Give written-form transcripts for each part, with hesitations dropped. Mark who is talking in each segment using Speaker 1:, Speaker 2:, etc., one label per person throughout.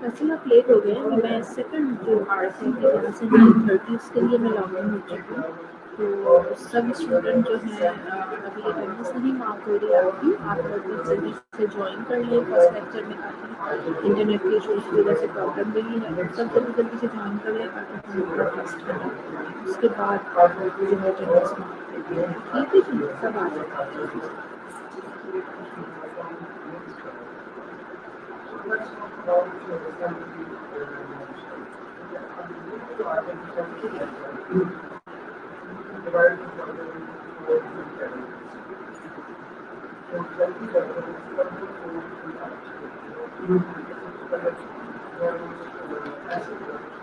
Speaker 1: वैसे आप लेट हो गए हैं, मैं सेकंड जो आर्ट है यहाँ से 9:30 उसके लिए मैं लॉग इन हो चुकी हूँ। तो सब स्टूडेंट जो हैं अभी अटेंडेंस नहीं मार्क हो रही है आपकी, आप लोग भी जल्दी से ज्वाइन कर लें। फर्स्ट लेक्चर में काफ़ी इंटरनेट के इशूज़ की वजह से प्रॉब्लम रही है, सब जल्दी से ज्वाइन कर लें ताकि हम अपना टेस्ट करें, उसके बाद जो है अटेंडेंस मार्क करते हैं। ठीक है जी, सब आ जाए।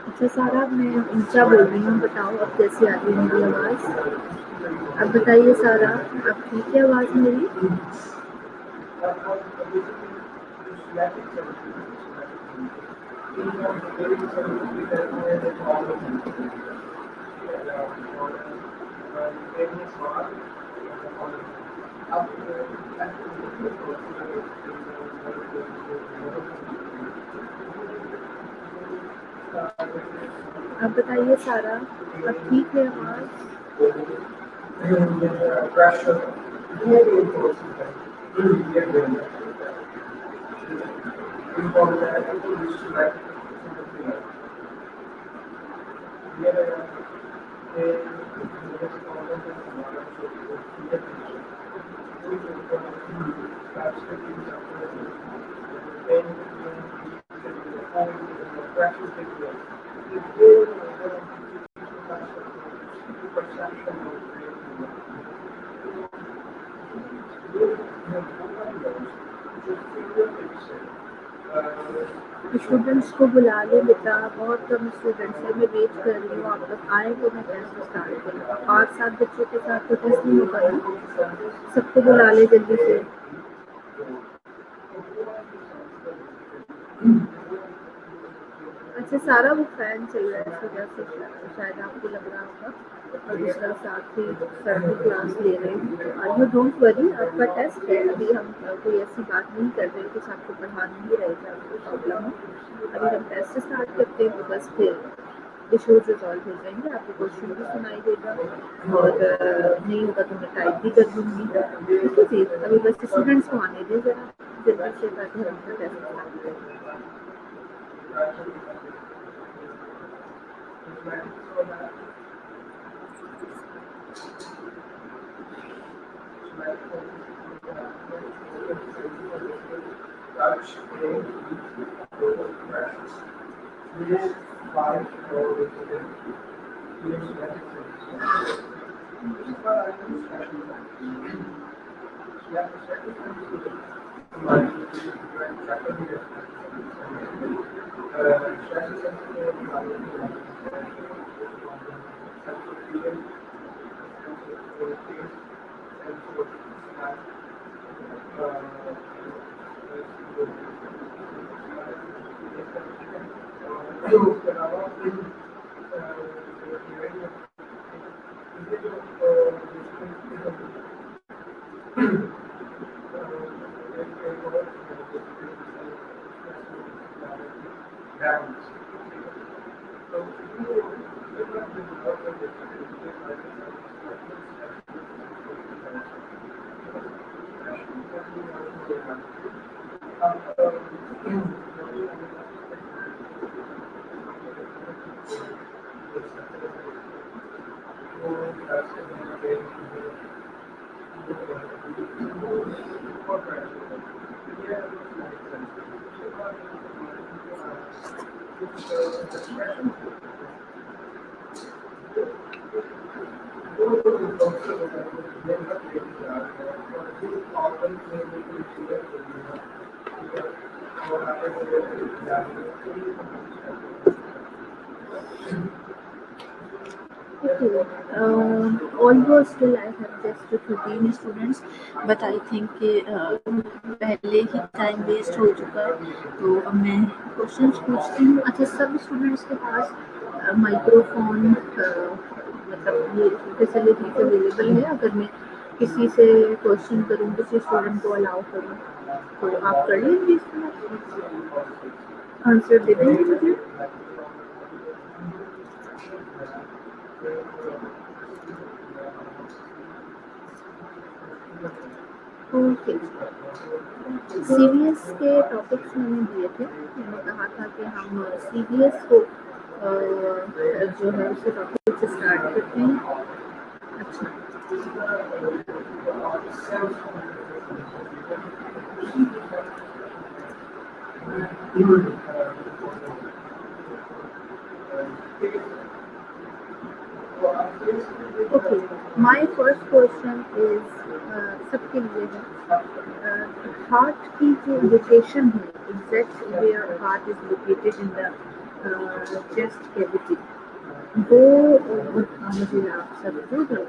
Speaker 1: अच्छा सारा, मैं ऊंचा बोल रही हूँ, बताओ अब कैसी आ रही है मेरी आवाज़? अब बताइए सारा, अब ठीक है आवाज़ मेरी? अब बताइए सारा, अब ठीक है आवाज़? स्टूडेंट्स को बुला ले बेटा, बहुत कम स्टूडेंट्स हैं, मैं वेट कर रही हूँ, आप लोग आए तो मैं टेस्ट स्टार्ट करूँ। 5-7 बच्चों के साथ तो टेस्ट नहीं होगा ना, सबको बुला ले जल्दी से। अच्छा सारा, वो फैन चल रहा है इस वजह से शायद आपको लग रहा होगा, और दूसरा साथ ही सर की क्लास ले रहे हैं। यू डोंट वरी, आपका टेस्ट है, अभी हम कोई ऐसी बात नहीं कर रहे कुछ आपको पढ़ा नहीं रहे थे, आपको प्रॉब्लम हो। अभी हम टेस्ट स्टार्ट करते हैं तो बस फिर इशूज रिजॉल्व हो जाएंगे, आपको क्वेश्चन भी सुनाई देगा, और नहीं होगा तो मैं टाइप भी कर दूँगी। ठीक है जी, अभी बस स्टूडेंट्स को आने दें ज़रा जल्दी से ताकि हम अपना टेस्ट स्टार्ट करें। Although still I have just 13 students, but I think कि पहले ही टाइम वेस्ट हो चुका है, तो अब मैं क्वेश्चंस पूछती हूँ। अच्छा, सब स्टूडेंट्स के पास माइक्रोफोन मतलब ये फैसिलिटीज अवेलेबल है? अगर मैं किसी से क्वेश्चन करूँ, किसी स्टूडेंट को अलाउ करूँ, तो आप कर लेंगे इसमें? आंसर दे देंगे मुझे? ओके, सीबीएस के टॉपिक्स मैंने दिए थे। मैंने कहा था कि हम सीबीएस को जो है उसके टॉपिक से स्टार्ट करते हैं। अच्छा, okay, my first question is सबके लिए है। हार्ट की जो लोकेशन है, exact where heart is located in the chest cavity, वो मुझे आप सबको जो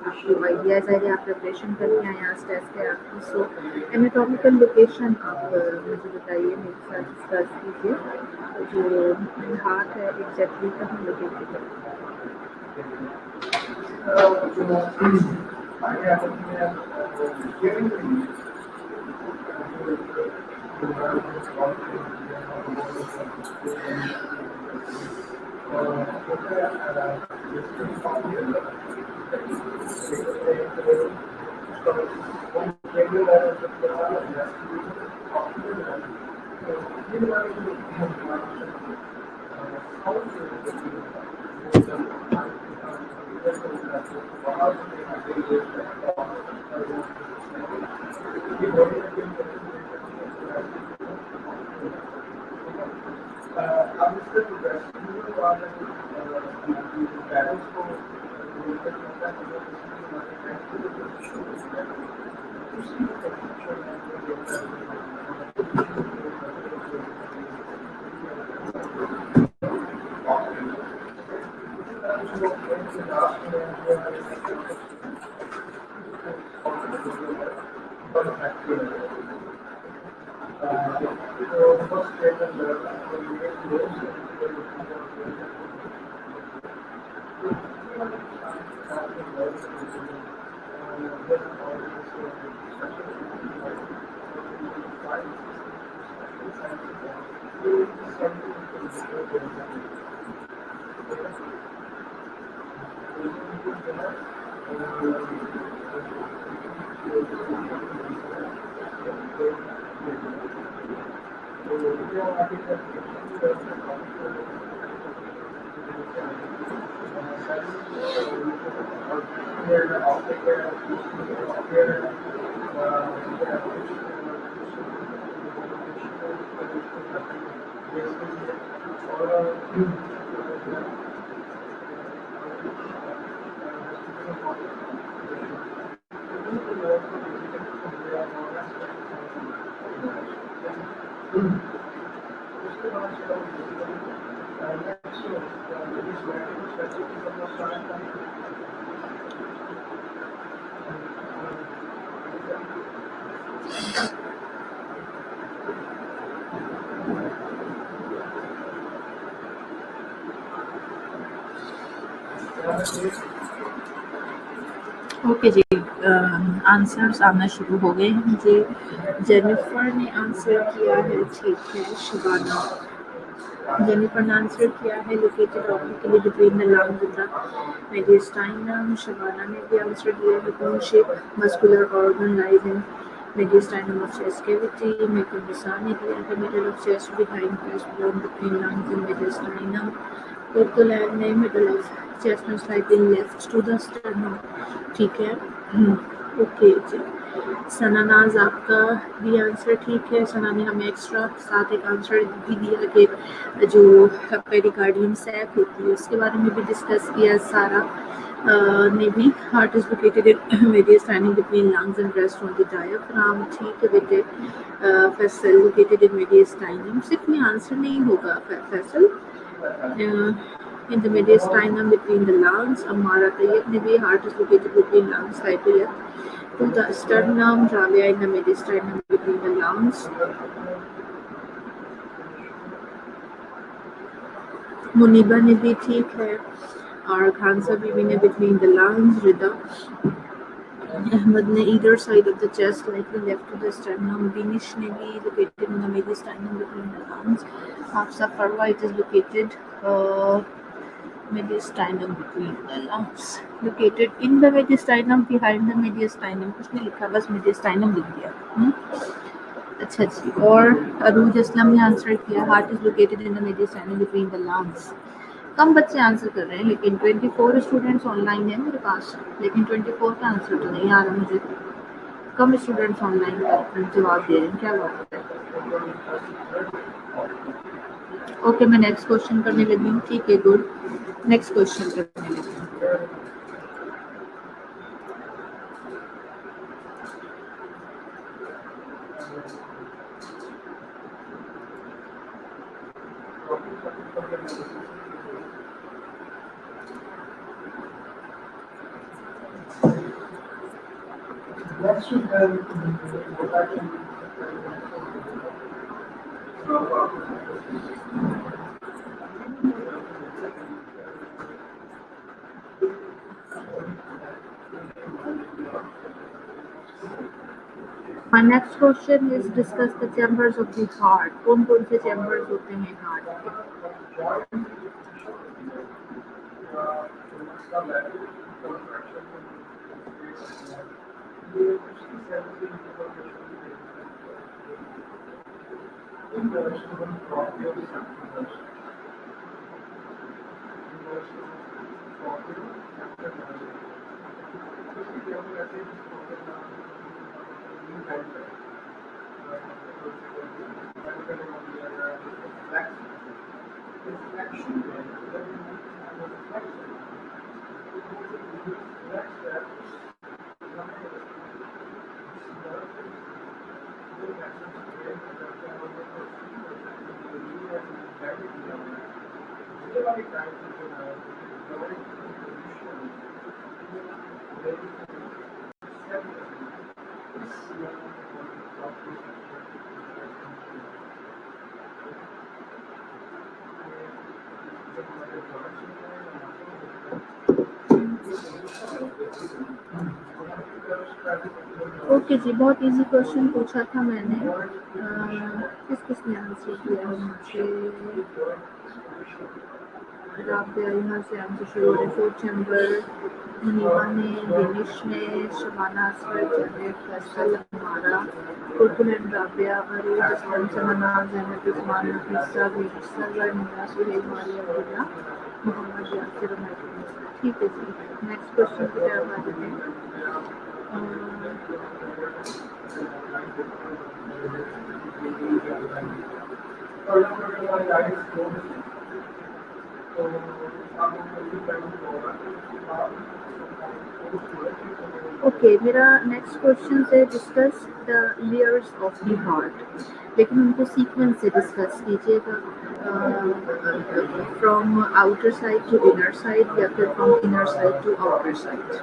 Speaker 1: आपको आइडियाज है, आप प्रिपरेशन करके आए आज टेस्ट है आपकी, सो एनाटॉमिकल लोकेशन आप मुझे बताइए, मेरे साथ डिस्कस कीजिए जो हार्ट है एग्जैक्टली कहाँ लोकेटेड है। ओके जी, आंसर्स आना शुरू हो गए हैं। मुझे जेनिफर ने आंसर किया है, ठीक है। शबाना, जेनिफर ने आंसर किया है located optically between the lungs and the mediastinum. Shabana ने भी आंसर दिया है bone shape muscular organ lies in mediastinum of chest cavity. मेकल निसा ने दिया है middle of chest behind breast bone between lungs and mediastinum. कोकोलैंड ने मिडल ऑफ चेस्ट में slightly left to the sternum, ठीक है। ओके जी, सनानाज आपका भी आंसर ठीक है। सना ने हमें एक्स्ट्रा साथ एक आंसर भी दिया कि जो पेरिकार्डियम सैक होती है उसके बारे में भी डिस्कस किया। सारा ने भी heart is located in mediastinum between lungs and breast on the diaphragm, ठीक है बेटे। फैसल लोकेटेड इन मेडिस्टाइनम, सिर्फ में आंसर नहीं होगा Faisal, in the mediastinum between the lungs. Amara Tayyib ne bhi heart is located between lungs, side to left to the sternum. Rabia in the mediastinum between the lungs. Muniba ने भी ठीक है, और खान साहब भी ने between the lungs. Rida Ahmed ne either side of the chest, slightly left to the sternum. Danish ne be located in the mediastinum between the lungs. Hafsa Farwa, it is located mediastinum between the lungs. Located in the mediastinum, behind the mediastinum. कुछ नहीं लिखा, बस mediastinum लिख दिया. अच्छा जी. और अरूज असलम ने answer किया, heart is located in the mediastinum between the lungs. कम बच्चे आंसर कर रहे हैं, लेकिन 24 स्टूडेंट्स ऑनलाइन है मेरे पास, लेकिन 24 का आंसर तो नहीं आ रहा मुझे. कम स्टूडेंट्स ऑनलाइन जवाब दे रहे हैं, क्या बात है. ओके, मैं नेक्स्ट क्वेश्चन करने लगी हूँ. ठीक है, गुड. नेक्स्ट क्वेश्चन करने लगी हूँ. My next question is discuss the chambers of the heart. कौन-कौन से chambers होते हैं heart के? ओके जी, बहुत इजी क्वेश्चन पूछा था मैंने. किसने आंसर किया है मुझे? राबिया यहाँ से आंसर शुरू हो रहे. 4 चैम्बर. मुनीबा ने, दिनेश ने, शबाना असगर, जैनेब, फैसल, हमारा, कुलकुल एंड राबिया, अरूज, असलम, समना, जैनब, उस्मान, नफीसा, सरवर, मीरा, सुहेल, मारिया, अब्दुल्ला, मोहम्मद यासिर, उमर. ठीक है जी. नेक्स्ट क्वेश्चन की तरफ आ जाते हैं. ओके, मेरा नेक्स्ट क्वेश्चन से discuss the layers of the heart, लेकिन उनको सीक्वेंस से डिस्कस कीजिएगा. From outer side to inner side या फिर from inner side to outer side.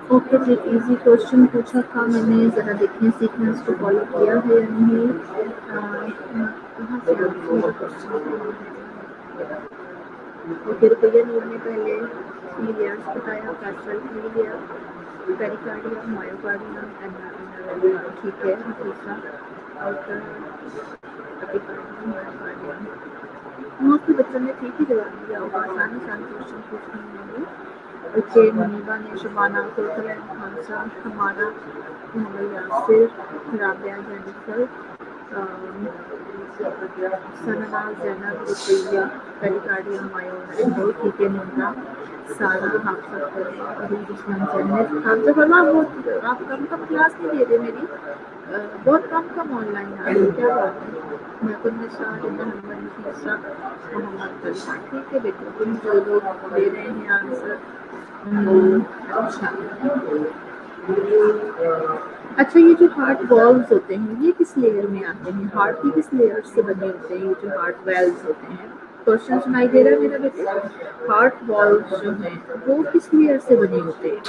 Speaker 1: Okay जी, इजी क्वेश्चन पूछा था मैंने, ज़रा देखें सीक्वेंस को फॉलो किया है या नहीं। कहाँ से ओके, रुपया नोट में पहले 3 लेयर्स बताया, कैस्ट्रल 3 लेयर, पेरिकार्डियम, मायोकार्डियम, ठीक है। दूसरा आउटर एपिकार्डियम, मायोकार्डियम। मोस्टली बच्चों ने ठीक ही जवाब दिया होगा, आसान क्वेश्चन पूछने होंगे। ओके, मुनीबा ने, शबाना, कोतलन, खामसा, हमारा, मोहम्मद यासिर, राबिया, जेनिफर, सना, जैनब, रुकैया, पेरिकार्डियम, मायोकार्डियम, ठीक है। मुन्ना, सारा, हाफसा फरमा, अरूज उस्मान, जन्नत। हाफसा फरमा, वो आप कम क्लास नहीं दे रहे मेरी, बहुत कम ऑनलाइन आ रही है, क्या बात है। महकुन्निसा, मोहम्मद नफीसा, मोहम्मद तलहा, ठीक है बेटा, तुम जो लोग दे रहे हैं आंसर। अच्छा, ये जो हार्ट वॉल्व्स होते हैं ये किस लेयर में आते हैं? हार्ट की किस लेयर से बने होते हैं ये जो हार्ट वेल्व्स होते हैं? क्वेश्चन सुनाई दे रहा है मेरा बेटे? हार्ट वॉल्व्स जो हैं वो किस लेयर से बने होते हैं?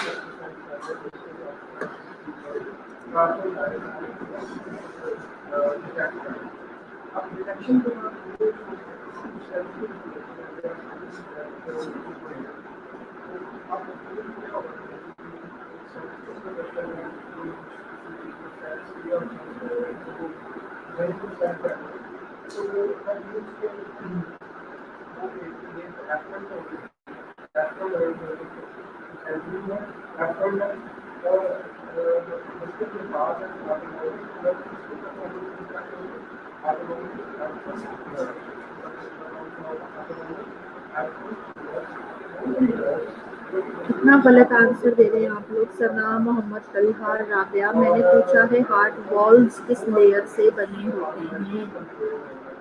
Speaker 1: कितना गलत आंसर दे रहे हैं आप लोग। सना, मोहम्मद तलहा, राबिया, मैंने पूछा है हार्ट वॉल्व्स किस लेयर से बने होते हैं?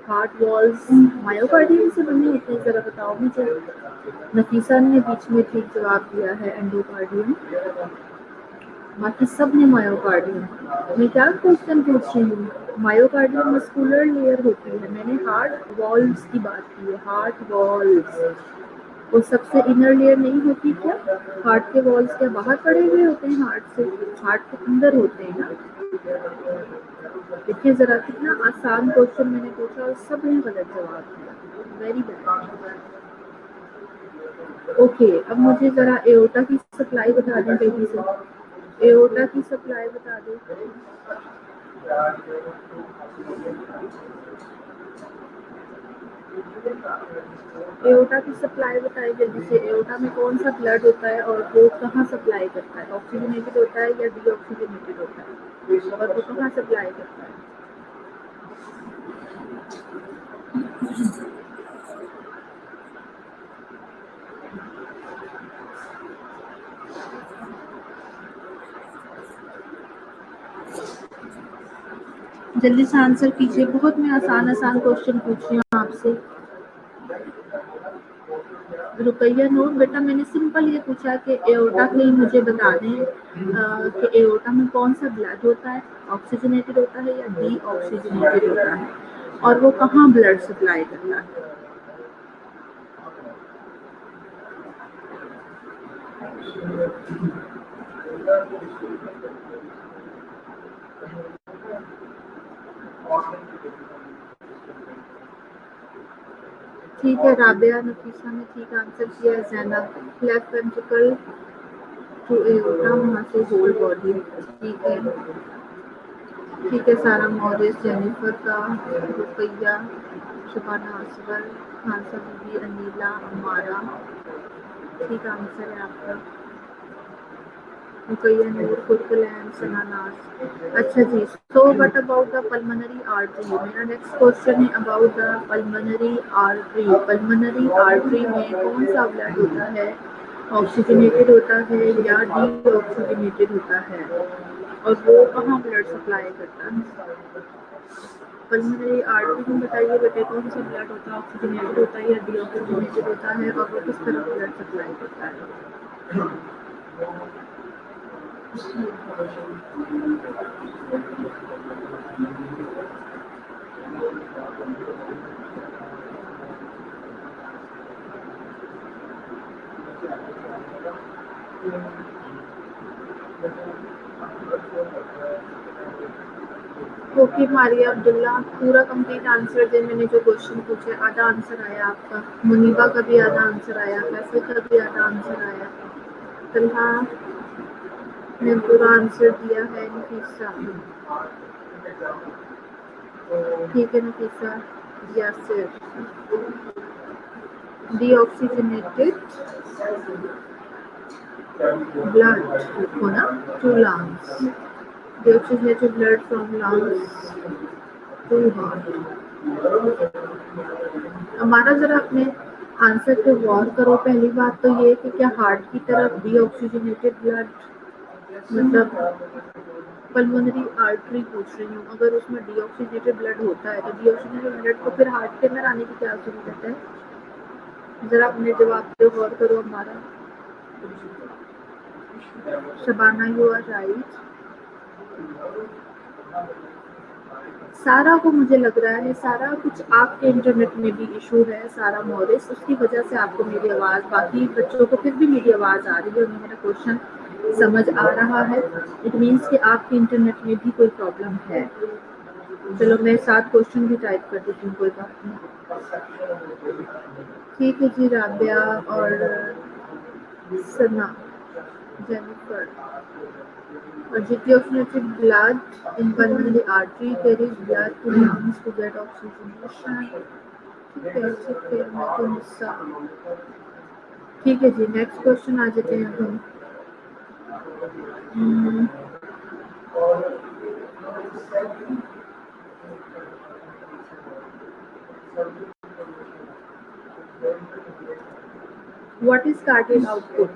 Speaker 1: हार्ट वॉल्व्स मायोकार्डियम से बने होते हैं, जरा बताओ मुझे। नफीसा ने बीच में ठीक जवाब दिया है, एंडोकार्डियम, बाकी सब ने मायोकार्डियम। मैं क्या क्वेश्चन पूछ रही हूँ? मायोकार्डियम मस्कुलर लेयर होती है, मैंने हार्ट वॉल्व्स की बात की है। हार्ट वॉल्व्स वो सबसे इनर लेयर नहीं होती क्या? हार्ट के वॉल्स क्या बाहर पड़े हुए होते हैं हार्ट से? हार्ट के अंदर होते हैं ना। देखिए जरा, कितना आसान क्वेश्चन मैंने पूछा और सब ने गलत जवाब दिया, वेरी बैड। ओके, अब मुझे जरा एओर्टा की सप्लाई बता दें बेबी से। एओर्टा की सप्लाई बता दें। एओर्टा की सप्लाई बताइए जल्दी से। एओर्टा में कौन सा ब्लड होता है और वो कहाँ सप्लाई करता है? ऑक्सीजनेटेड होता है या डीऑक्सीजनेटेड होता है, और वो कहाँ सप्लाई करता है? जल्दी से आंसर कीजिए, बहुत मैं आसान क्वेश्चन पूछ रही हूँ आपसे। रुपया नूर, बेटा मैंने सिंपल ये पूछा कि एओर्टा के लिए मुझे बता दें कि एओर्टा में कौन सा ब्लड होता है, ऑक्सीजनेटेड होता है या डी ऑक्सीजनेटेड होता है, और वो कहाँ ब्लड सप्लाई करता है? ठीक है, राबिया, नफीसा ने ठीक आंसर किया। Zainab, left ventricle to aorta, वहाँ से होल बॉडी, ठीक है। ठीक है, सारा मॉरिस, जेनिफर का, रुकैया, शबाना असगर, खानसा बीबी, अनीला, अमारा। ठीक आंसर है आपका। रुकैया नूर, कुरकुलैन, सनानास। अच्छा जी, so what about the pulmonary artery? मेरा नेक्स्ट क्वेश्चन है about the pulmonary artery. Pulmonary artery में कौन सा ब्लड होता है? ऑक्सीजनेटेड होता है या डीऑक्सीजनेटेड होता है, और वो कहाँ ब्लड सप्लाई करता है? पल्मोनरी आर्टरी में बताइए बेटे, कौन सा ब्लड होता है? ऑक्सीजनेटेड होता है या डीऑक्सीजनेटेड होता है, और वो किस तरफ ब्लड सप्लाई करता है? ओके मारिया अब्दुल्ला, पूरा कंप्लीट आंसर दे। मैंने जो क्वेश्चन पूछे आधा आंसर आया आपका। मुनीबा का भी आधा आंसर आया, फैसल का भी आधा आंसर आया। तलहा ने पूरा आंसर दिया है। नफीसा, ठीक है नफीसा। यासिर, डीऑक्सीजनेटेड ब्लड लिखो ना, to lungs. Deoxygenated blood from lungs to heart. हमारा जरा अपने आंसर पे गौर करो। पहली बात तो ये कि क्या हार्ट की तरफ डीऑक्सीजनेटेड ब्लड, मतलब पल्मोनरी आर्टरी पूछ रही हूँ, अगर उसमें डीऑक्सीजनेटेड ब्लड होता है तो डीऑक्सीजनेटेड ब्लड को फिर हार्ट के अंदर आने की क्या जरूरत है? जरा अपने जवाब पे गौर करो हमारा। Shabana, you are right. Sara को मुझे लग रहा है, सारा कुछ आपके इंटरनेट में भी इशू है, सारा मॉरिस, उसकी वजह से आपको मेरी आवाज़, बाकी बच्चों को फिर भी मेरी आवाज़ आ रही है, उन्हें मेरा क्वेश्चन समझ आ रहा है। इट मीन्स कि आपके इंटरनेट में भी कोई प्रॉब्लम है। चलो मैं 7 क्वेश्चन भी टाइप कर देती हूँ, कोई बात नहीं। ठीक है जी। राबिया और सना, जेनिफर, और deoxygenated blood in pulmonary artery carries blood to lungs to get oxygenation। ठीक है ठीक है, मैं तो हिस्सा। ठीक है जी, नेक्स्ट क्वेश्चन आ जाते हैं हम। What is cardiac output?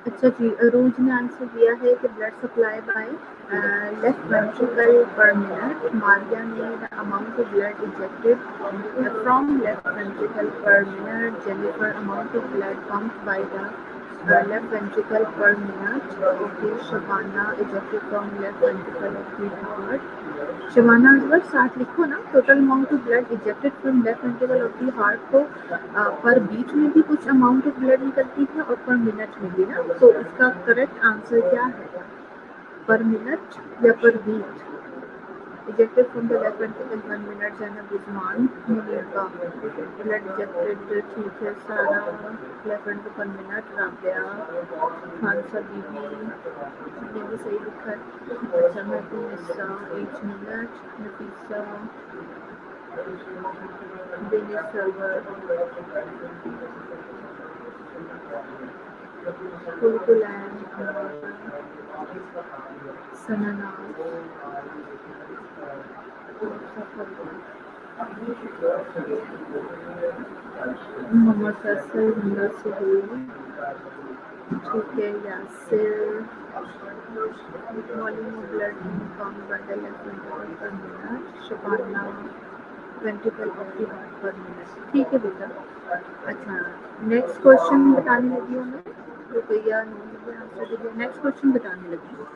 Speaker 1: अच्छा जी, अरूज ने आंसर दिया है कि blood supply by left ventricle per minute. Maria ने the amount of blood ejected from left ventricle per minute. Jennifer, amount of blood pumped by the left ventricle per minute. Okay. Shabana, ejected from left ventricle of the heart. Shabana Ajwar, साथ लिखो ना, total amount of blood ejected from left ventricle of the heart को per beat में भी कुछ amount of blood निकलती है और पर मिनट में भी ना, तो इसका करेक्ट आंसर क्या है? पर मिनट या per beat? Ejected from the left ventricle 1 minute. Zainab Usman, Muneeba, blood ejected, ठीक है। Sara, left ventricle per minute. Rabia, Khansa Bibi, ये भी सही लिखा है। अच्छा, मैं तो हिस्सा 8 मिनट। नफीसा, सर्वर, कुलकुलैन, सनानास, मोहम्मद फैसल, हिंदा सुहेल, ठीक है, Yasir, volume of blood come bundle पर मिनट, शबाना 25 पर मिनट, ठीक है बेटा। अच्छा, नेक्स्ट क्वेश्चन बताने लगी हूँ मैं, रुपया आंसर दीजिए। नेक्स्ट क्वेश्चन बताने लगी हूँ।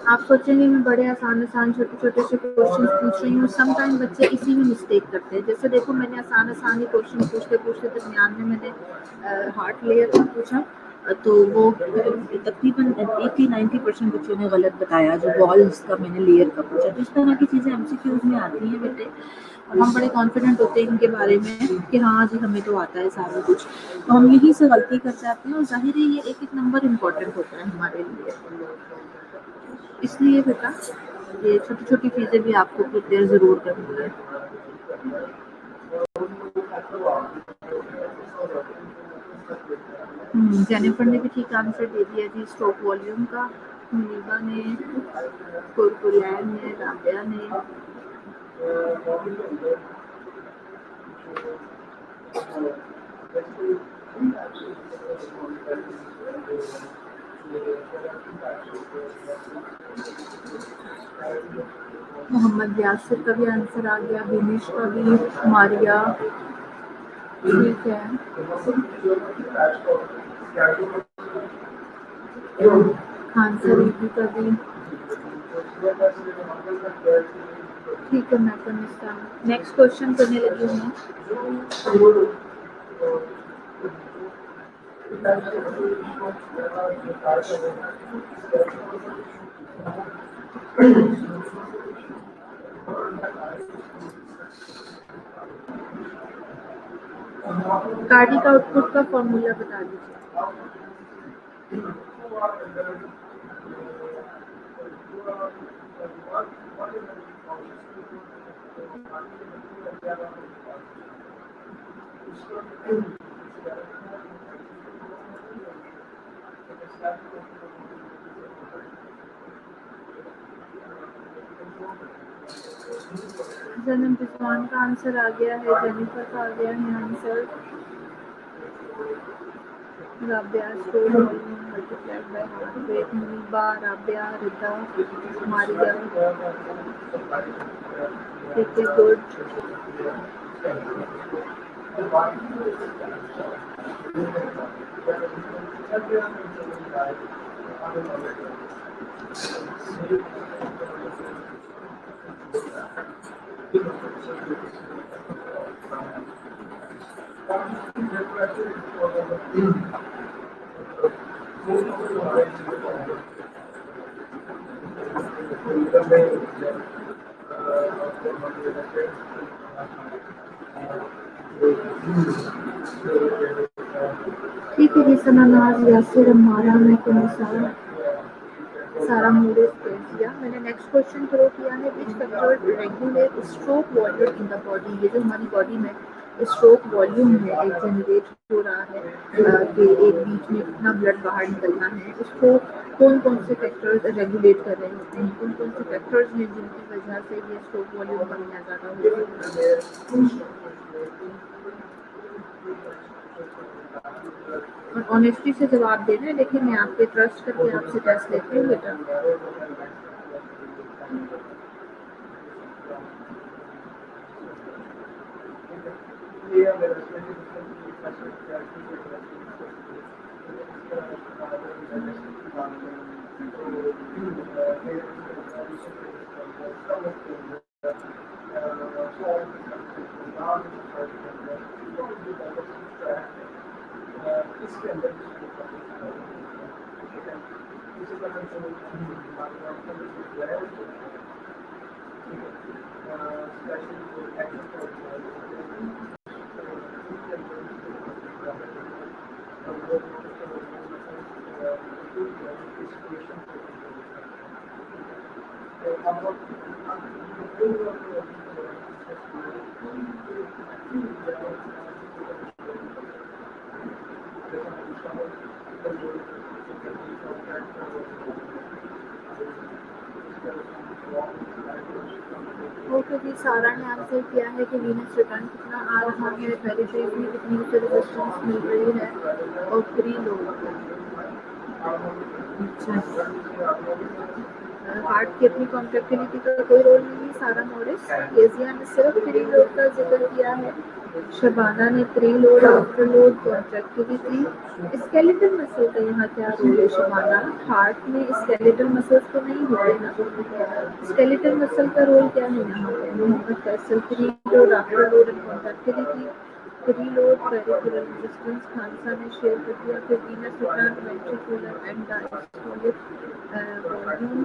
Speaker 1: आप सोचेंगे मैं बड़े आसान आसान छोटे छोटे से क्वेश्चन पूछ रही हूँ। समटाइम बच्चे इसी में मिस्टेक करते हैं। जैसे देखो, मैंने आसान आसान ही क्वेश्चन पूछते पूछते दरमियान में मैंने हार्ट लेयर का पूछा, तो वो तकरीबन 80-90% बच्चों ने गलत बताया। जो वॉल्स का मैंने लेयर का पूछा, तो इस तरह की चीज़ें एमसीक्यूज में आती हैं बेटे, और हम बड़े कॉन्फिडेंट होते हैं इनके बारे में कि हाँ जी हमें तो आता है सारा कुछ, तो हम यहीं से गलती कर जाते हैं। और जाहिर है ये एक एक नंबर इम्पोर्टेंट होता है हमारे लिए, इसलिए बेटा ये छोटी छोटी चीज़ें भी आपको प्रिपेयर ज़रूर करनी है। जेनिफर ने भी ठीक आंसर दे दिया जी, स्ट्रोक वॉल्यूम का। मुनीबा ने, कुरकुलैन ने, राबिया ने, मोहम्मद यासिर का भी आंसर आ गया, दिनेश का भी, मारिया, ठीक है, खान सरीदी का भी, ठीक है। मैं तो नेक्स्ट क्वेश्चन करने लगी हूँ। कार्डिक आउटपुट का फॉर्मूला बता दीजिए। जन्म रिजवान का आंसर आ गया है, जेनिफर का आ गया है answer, Rabia stroke volume multiplied by heart rate, Muneeba, Rabia, Rida, Maria, ठीक है, गुड। ठीक है जी, सनानाज, यासिर, अम्मारा, मैं सारा मूड किया। मैंने नेक्स्ट क्वेश्चन थ्रो किया है, विच factors regulate stroke volume in the body. ये जो हमारी बॉडी में स्ट्रोक वॉल्यूम है, एक जनरेट हो रहा है कि एक बीच में कितना ब्लड बाहर निकलना है, उसको कौन कौन से फैक्टर्स रेगुलेट कर रहे होते हैं, कौन कौन से फैक्टर्स हैं जिनकी वजह से ये स्ट्रोक वॉल्यूम कम या ज़्यादा हो जाता है। और ऑनेस्टी से जवाब देना है, लेकिन मैं आपके ट्रस्ट करके आपसे टेस्ट लेती हूँ बेटा। ओके जी, सारा ने आंसर किया है कि वीनस रिटर्न कितना आ रहा है, पेरिफेरी में कितनी उसे रेजिस्टेंस मिल रही है और प्री लोड हार्ट की अपनी कॉन्ट्रैक्टिलिटी का कोई रोल नहीं है। सारा मॉरिस, केजिया ने सिर्फ प्री लोड का जिक्र किया है। शबाना ने pre load after load contractility. Skeletal muscle का यहाँ क्या रोल है शबाना? हार्ट में स्केलेटल मसल्स तो नहीं होते ना, स्केलेटल मसल का रोल क्या है यहाँ पर? Mohammad Faisal, preload afterload and contractility. Preload peripheral resistance Khansa ने शेयर कर दिया। फिर venous return, ventricular end diastolic volume.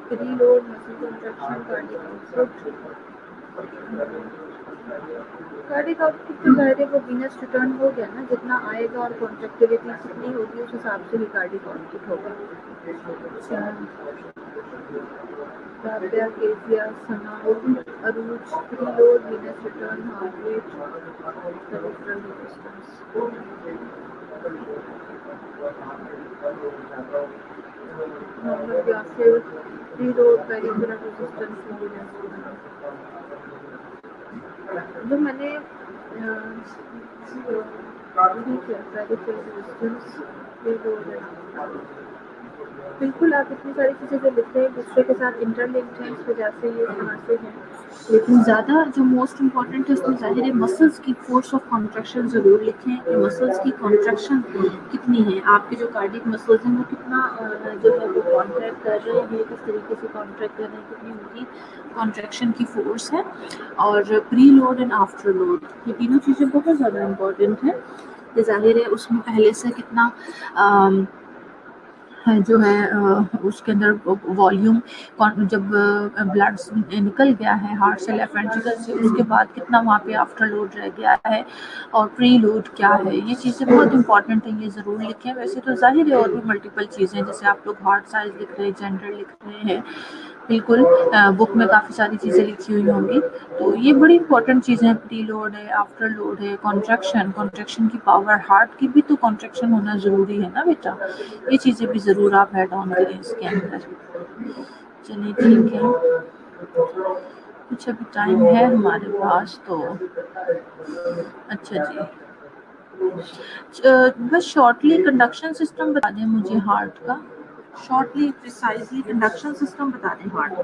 Speaker 1: Preload muscle contraction, cardiac output. Cardiac output तो जाहिर है वो वीनस रिटर्न हो गया ना, जितना आएगा और कॉन्ट्रैक्टिलिटी कितनी होगी उस हिसाब से ही कार्डियक आउटपुट होगा। Rabia, Kezia, Sana, Arooj, preload venous return, heart rate, peripheral resistance. Mohammad Yasir, preload peripheral resistance में वीनस रिटर्न। जो मैंने ठीक है, पेरिफेरल रेजिस्टेंस, प्री लोड है। बिल्कुल, आप इतनी सारी चीज़ें जो लिख रहे हैं दूसरे के साथ इंटरलिंक्ड हैं, इस वजह से ये मुनासिब हैं। लेकिन ज़्यादा जो मोस्ट इम्पॉर्टेंट है उसमें ज़ाहिर है मसल्स की फोर्स ऑफ कॉन्ट्रैक्शन ज़रूर लिखें कि मसल्स की कॉन्ट्रैक्शन कितनी है, आपके जो कार्डियक मसल्स हैं वो कितना जो है वो कॉन्ट्रैक्ट कर रहे हैं, किस तरीके से कॉन्ट्रैक्ट कर रहे हैं, कितनी उनकी कॉन्ट्रैक्शन की फोर्स है। और pre load and after load ये तीनों चीज़ें बहुत ज़्यादा इम्पॉर्टेंट हैं। ये ज़ाहिर है उसमें पहले से कितना जो है उसके अंदर वॉल्यूम जब ब्लड निकल गया है हार्ट से, लेफ्ट वेंट्रिकल से, उसके बाद कितना वहाँ पे आफ्टर लोड रह गया है और प्री लोड क्या है, ये चीज़ें बहुत इंपॉर्टेंट हैं, ये ज़रूर लिखें। वैसे तो जाहिर है और भी मल्टीपल चीज़ें हैं, जैसे आप लोग हार्ट साइज लिख रहे हैं, जेंडर लिख रहे हैं, बिल्कुल बुक में काफ़ी सारी चीज़ें लिखी हुई होंगी, तो ये बड़ी इंपॉर्टेंट चीज़ें हैं। प्री लोड है, आफ्टर लोड है, कॉन्ट्रैक्शन की पावर, हार्ट की भी तो कॉन्ट्रैक्शन होना ज़रूरी है ना बेटा, ये चीज़ें भी ज़रूर आप ऐड ऑन करें इसके अंदर। चलिए ठीक है, कुछ अभी टाइम है हमारे पास तो अच्छा जी, बस शॉर्टली कंडक्शन सिस्टम बता दें मुझे हार्ट का, शॉर्टली प्रिसाइजली कंडक्शन सिस्टम बता दें हार्ट का।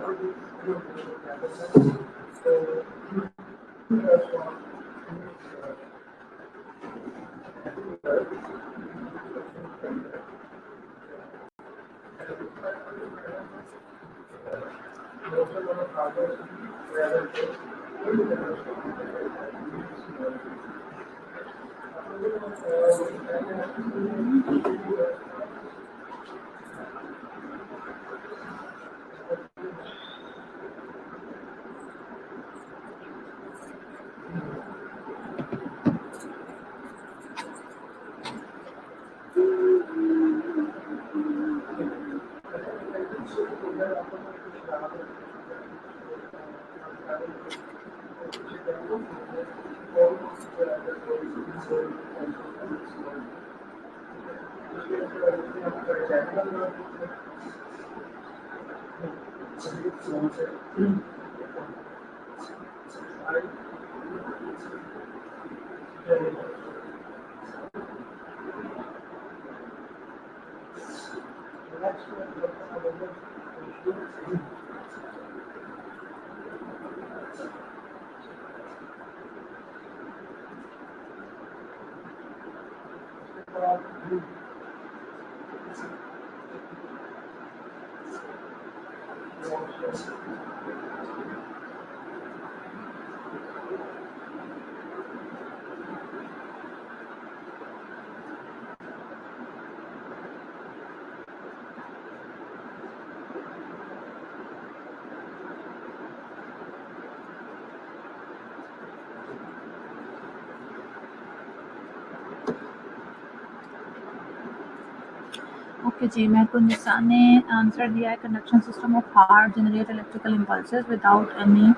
Speaker 2: ओके जी, महकुनिसा ने आंसर दिया है conduction system of heart generate electrical impulses without any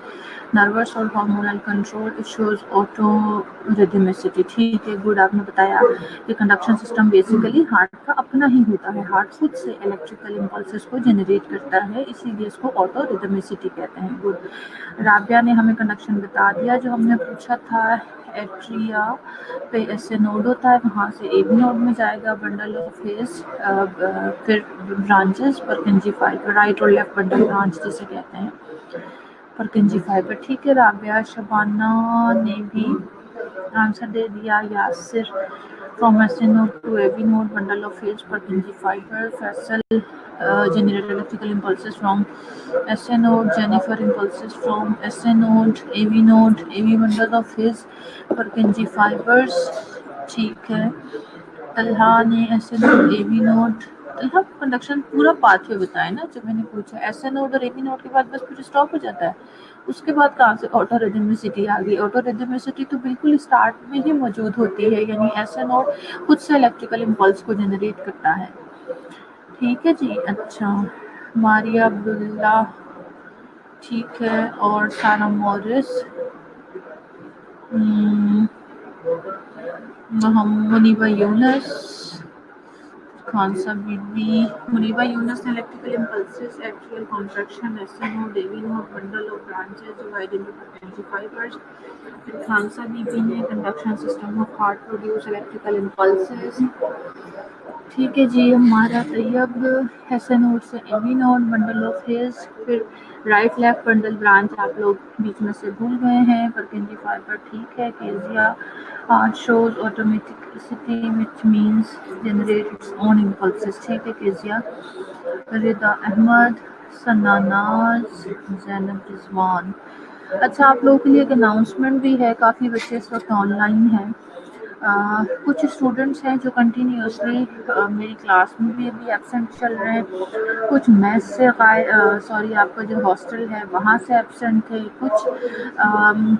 Speaker 2: nervous और hormonal control, it shows autorhythmicity. ठीक है, गुड, आपने बताया कि कंडक्शन सिस्टम बेसिकली हार्ट का अपना ही होता है, हार्ट खुद से इलेक्ट्रिकल इम्पल्सेस को जनरेट करता है, इसीलिए इसको ऑटो रिदमिसिटी कहते हैं। गुड। राबिया ने हमें कंडक्शन बता दिया। जो हमने पूछा था एट्रिया पे ऐसे नोड होता है, वहाँ से ए बी नोड में जाएगा बंडल ऑफ हेज, फिर ब्रांचेस परकिंजी फाइबर, राइट और लेफ्ट बंडल ब्रांच जिसे कहते हैं परकिंजी फाइबर। ठीक है राबिया। शबाना ने भी आंसर दे दिया। Yasir from S A node to A B node bundle of his Purkinje fibre. Faisal generate electrical impulses from SA node, Jennifer impulses from SA node, AV bundle of his Purkinje fibers। ठीक है। तलहा ने SA node, AV node, Talha conduction पूरा pathway बताया ना जो मैंने पूछा। SA node और AV node के बाद बस फिर स्टॉप हो जाता है, उसके बाद कहाँ से ऑटो रिदमिसिटी आ गई? ऑटो रिदमिसिटी तो बिल्कुल स्टार्ट में ही मौजूद होती है, यानी SA node खुद से इलेक्ट्रिकल इम्पल्स को जनरेट करता है। ठीक है जी। अच्छा, मारिया अब्दुल्ला ठीक है, और सारा मॉरिस, मुनीबा यूनस, खानसा बीबी। मुनीबा यूनस ने इलेक्ट्रिकल इम्पल्सेस एट्रियल कॉन्ट्रैक्शन एसएनओ डेविनो bundle of branches divide into frequency fibers. फिर खानसा बीबी ने conduction system of heart produce electrical impulses. ठीक है जी। हमारा तैयब एसए नोड से AV node bundle of His, फिर राइट लेफ्ट बंडल ब्रांच आप लोग बीच में से भूल गए हैं, परकिंजी फाइबर। ठीक है। Kezia shows automaticity which means generate its own impulses. ठीक है केजिया। रिदा अहमद, सनानाज, जैनब रिजवान। अच्छा, आप लोगों के लिए एक अनाउंसमेंट भी है, काफ़ी बच्चे इस वक्त ऑनलाइन हैं। कुछ स्टूडेंट्स हैं जो कंटिन्यूसली मेरी क्लास में भी अभी एब्सेंट चल रहे हैं, कुछ मैथ से सॉरी आपका जो हॉस्टल है वहाँ से एब्सेंट थे, कुछ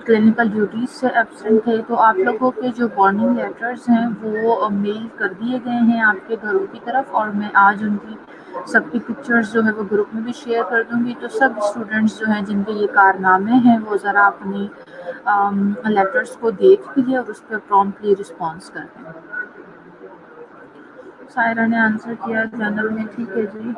Speaker 2: क्लिनिकल ड्यूटीज़ से एब्सेंट थे। तो आप लोगों के जो वार्निंग लेटर्स हैं वो मेल कर दिए गए हैं आपके घरों की तरफ, और मैं आज उनकी सबकी पिक्चर्स जो है वो ग्रुप में भी शेयर कर दूंगी। तो सब स्टूडेंट्स जो हैं जिनके ये कारनामे हैं वो ज़रा अपनी लेटर्स को देख लीजिए और उस पर प्रॉम्प्टली रिस्पॉन्स कर दें। सायरा ने आंसर किया जनरल में। ठीक है जी।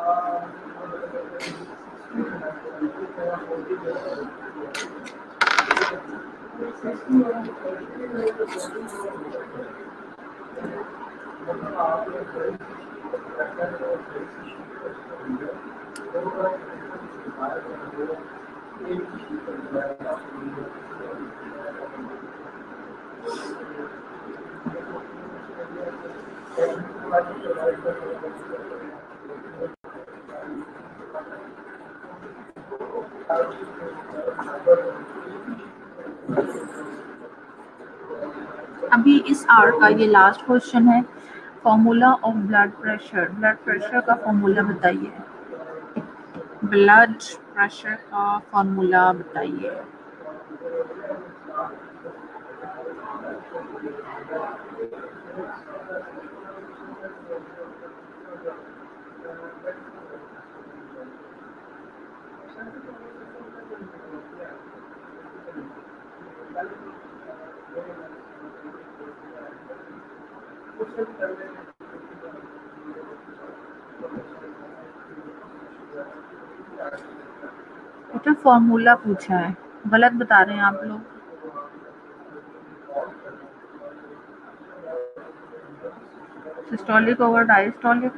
Speaker 2: अभी इस आवर का ये लास्ट क्वेश्चन है। Formula of blood pressure, blood pressure का फॉर्मूला बताइए। ब्लड प्रेशर का फॉर्मूला बताइए। बेटा फॉर्मूला पूछा है, गलत बता रहे हैं आप लोग। सिस्टोलिक ओवर डायस्टोलिक,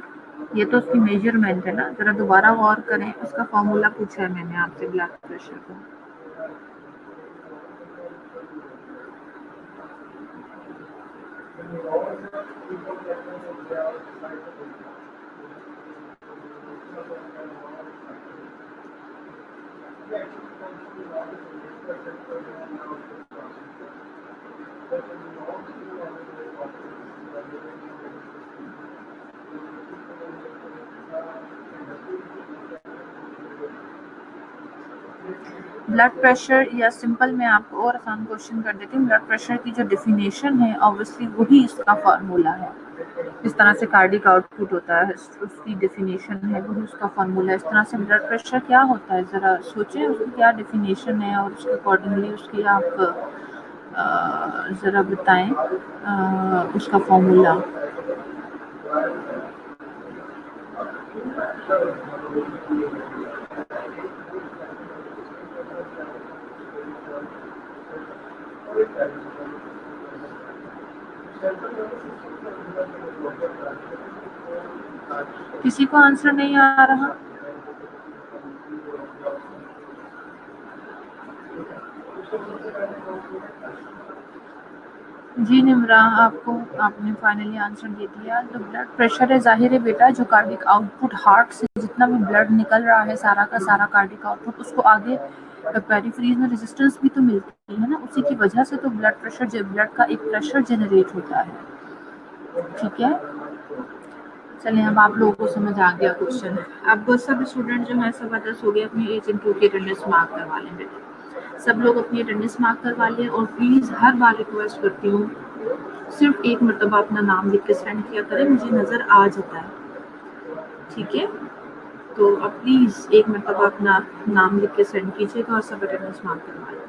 Speaker 2: ये तो उसकी मेजरमेंट है ना, जरा दोबारा गौर करें। उसका फॉर्मूला पूछा है मैंने आपसे ब्लड प्रेशर का। ब्लड प्रेशर, या सिंपल मैं आपको और आसान क्वेश्चन कर देती हूँ, ब्लड प्रेशर की जो डिफिनेशन है ऑब्वियसली वही इसका फार्मूला है। इस तरह से कार्डिक आउटपुट होता है, उसकी डेफिनेशन है वही उसका फार्मूला है। इस तरह से ब्लड प्रेशर क्या होता है, ज़रा सोचें उसकी क्या डेफिनेशन है और उसके अकॉर्डिंगली उसकी आप ज़रा बताएं उसका फार्मूला। किसी को आंसर नहीं आ रहा? जी निम्रा, आपने फाइनली आंसर दे दिया। तो ब्लड प्रेशर है, जाहिर है बेटा, जो कार्डिक आउटपुट हार्ट से जितना भी ब्लड निकल रहा है सारा का सारा कार्डिक आउटपुट, उसको आगे पेरिफेरीज में रेजिस्टेंस भी तो मिलती है ना, उसी की वजह से तो ब्लड का एक प्रेशर जनरेट होता है। ठीक है, चलिए अब आप लोगों को समझ आ गया क्वेश्चन। अब सब स्टूडेंट जो है 10:15 हो गए, अपनी एज इंटू की अटेंडेंस मार्क करवा लें बेटा। सब लोग अपनी अटेंडेंस मार्क करवा लें और प्लीज़ हर बार रिक्वेस्ट करती हूँ सिर्फ एक मरतबा अपना नाम लिख के सेंड किया करें, मुझे नज़र आ जाता है। ठीक है, तो अब प्लीज़ एक मरतबा अपना नाम लिख के सेंड कीजिएगा और सब अटेंडेंस मार्क करवा लें।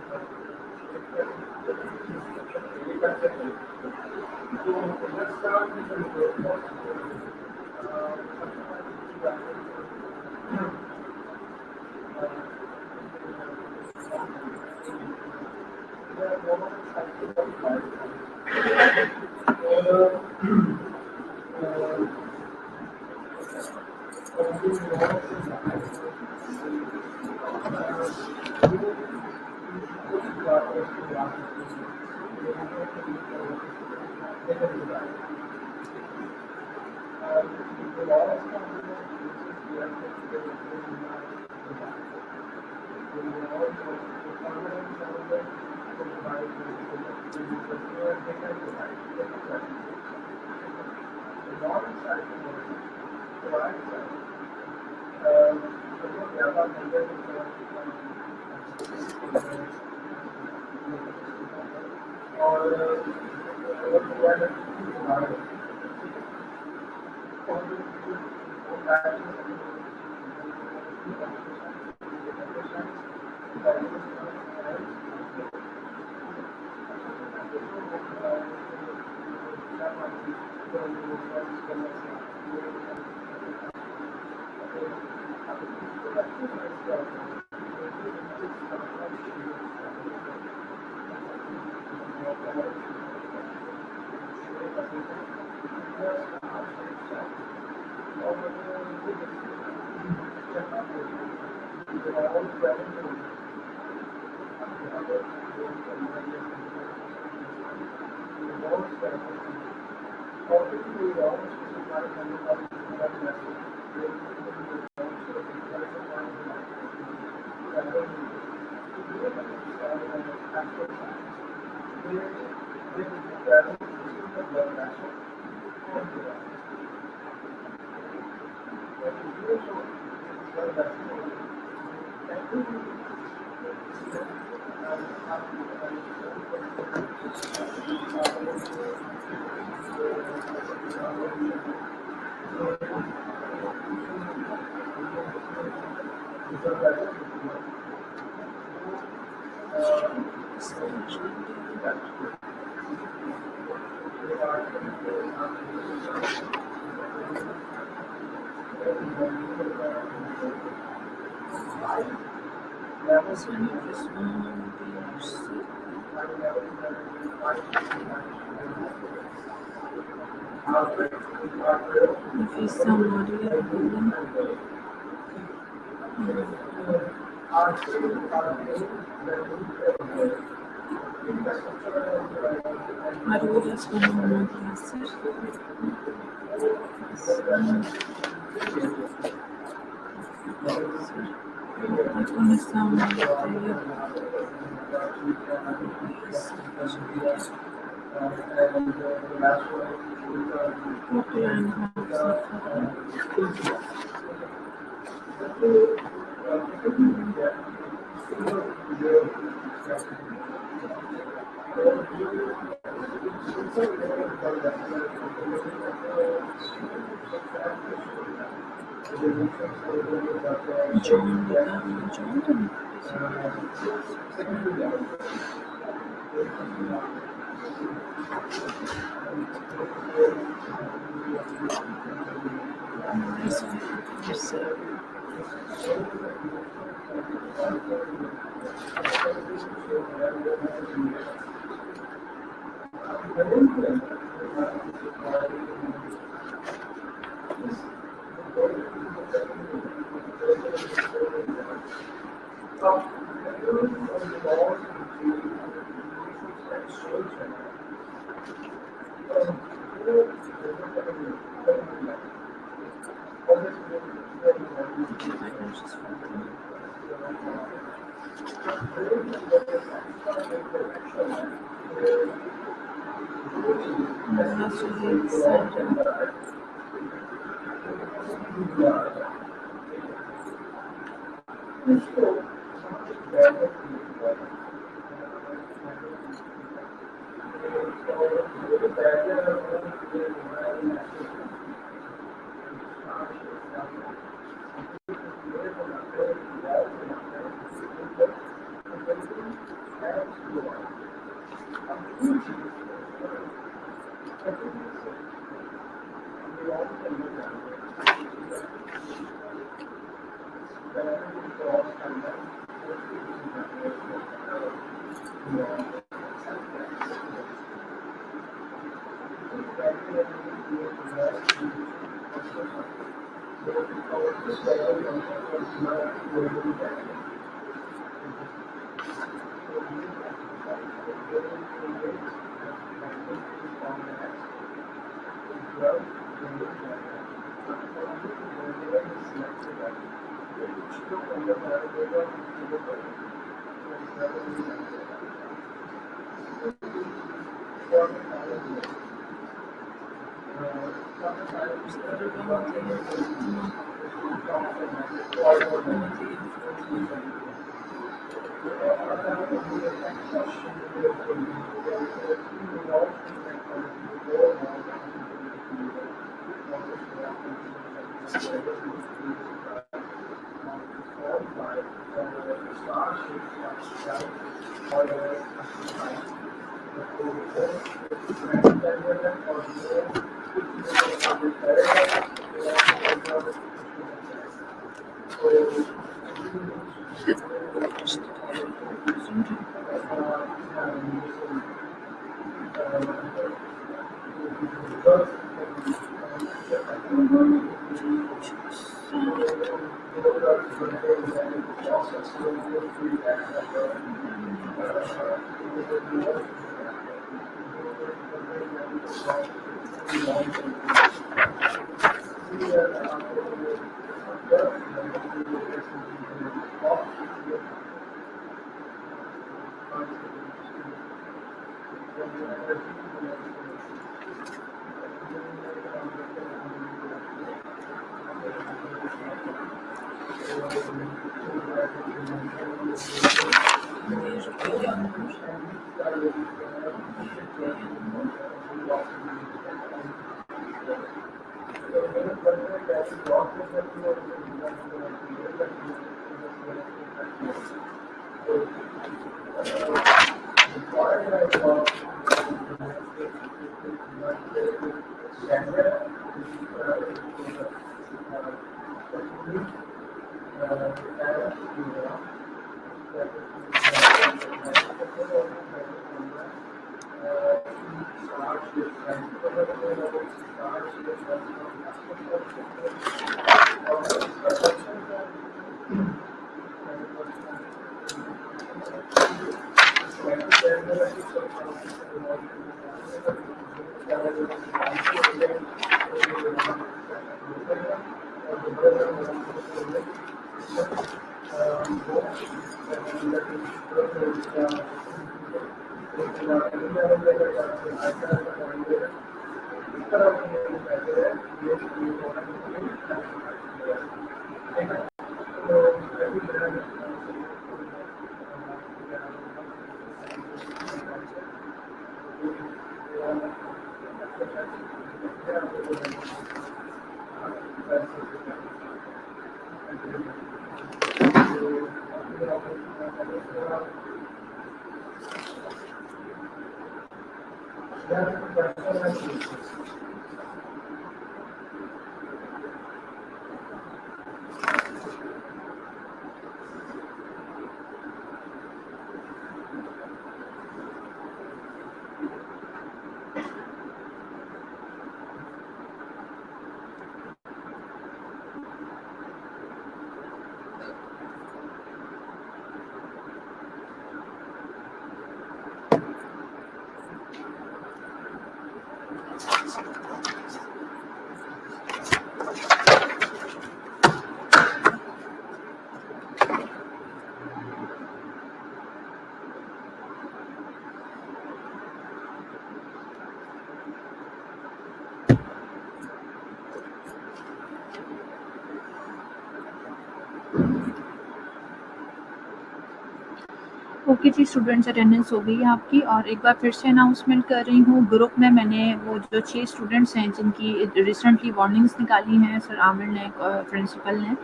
Speaker 2: ओके जी स्टूडेंट्स, अटेंडेंस हो गई है आपकी। और एक बार फिर से अनाउंसमेंट कर रही हूँ, ग्रुप में मैंने वो जो 6 स्टूडेंट्स हैं जिनकी रिसेंटली वार्निंग्स निकाली हैं सर आमिर ने, प्रिंसिपल ने,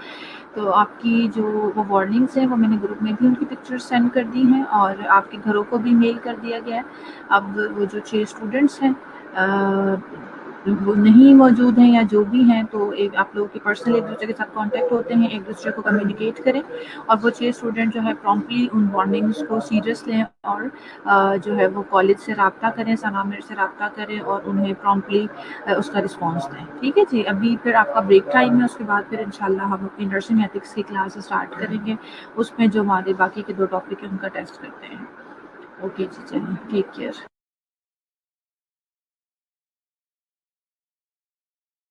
Speaker 2: तो आपकी जो वो वार्निंग्स हैं वो मैंने ग्रुप में भी उनकी पिक्चर्स सेंड कर दी हैं और आपके घरों को भी मेल कर दिया गया है। अब वो जो 6 स्टूडेंट्स हैं वो नहीं मौजूद हैं या जो भी हैं, तो एक आप लोगों के पर्सनल एक दूसरे के साथ कांटेक्ट होते हैं, एक दूसरे को कम्युनिकेट करें और वो 6 स्टूडेंट जो है प्रॉम्प्टली उन वार्निंग्स को सीरियस लें और जो है वो कॉलेज से रब्ता करें, सनामिर से रब्ता करें और उन्हें प्रॉम्प्टली उसका रिस्पॉन्स दें। ठीक है जी, अभी फिर आपका ब्रेक टाइम है, उसके बाद फिर इंशाल्लाह हम अपनी नर्सिंग एथिक्स की क्लास स्टार्ट करेंगे, उसमें जो हमारे बाकी के 2 टॉपिक है उनका टेस्ट करते हैं। ओके जी, चलिए, टेक केयर।